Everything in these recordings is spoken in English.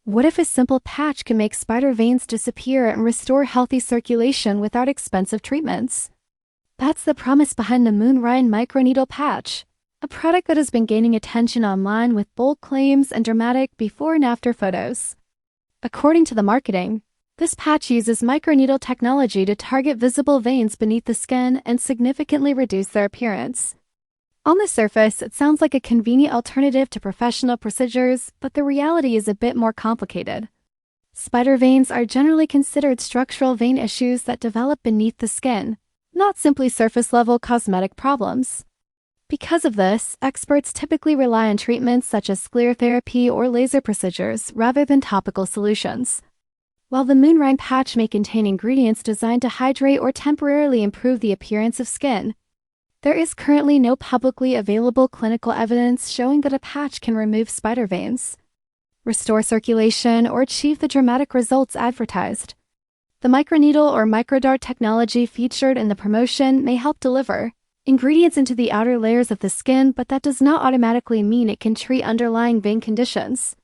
What if a simple patch can make spider veins disappear and restore healthy circulation without expensive treatments? That's the promise behind the Moon Rind Microneedle Patch, a product that has been gaining attention online with bold claims and dramatic before and after photos. According to the marketing, this patch uses microneedle technology to target visible veins beneath the skin and significantly reduce their appearance. On the surface, it sounds like a convenient alternative to professional procedures, but the reality is a bit more complicated. Spider veins are generally considered structural vein issues that develop beneath the skin, not simply surface-level cosmetic problems. Because of this, experts typically rely on treatments such as sclerotherapy or laser procedures rather than topical solutions. While the Moon Rind patch may contain ingredients designed to hydrate or temporarily improve the appearance of skin, there is currently no publicly available clinical evidence showing that a patch can remove spider veins, restore circulation, or achieve the dramatic results advertised. The microneedle or microdart technology featured in the promotion may help deliver ingredients into the outer layers of the skin, but that does not automatically mean it can treat underlying vein conditions.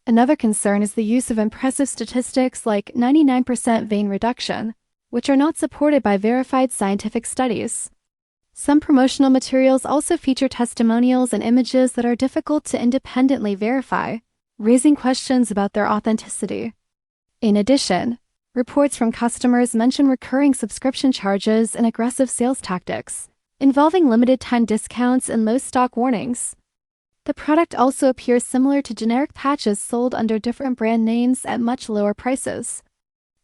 Another concern is the use of impressive statistics like 99% vein reduction, which are not supported by verified scientific studies. Some promotional materials also feature testimonials and images that are difficult to independently verify, raising questions about their authenticity. In addition, reports from customers mention recurring subscription charges and aggressive sales tactics, involving limited-time discounts and low stock warnings. The product also appears similar to generic patches sold under different brand names at much lower prices.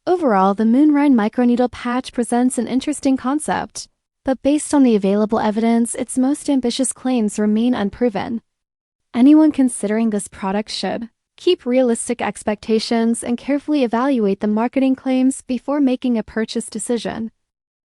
Overall, the Moon Rind Microneedle Patch presents an interesting concept, but based on the available evidence, its most ambitious claims remain unproven. Anyone considering this product should keep realistic expectations and carefully evaluate the marketing claims before making a purchase decision.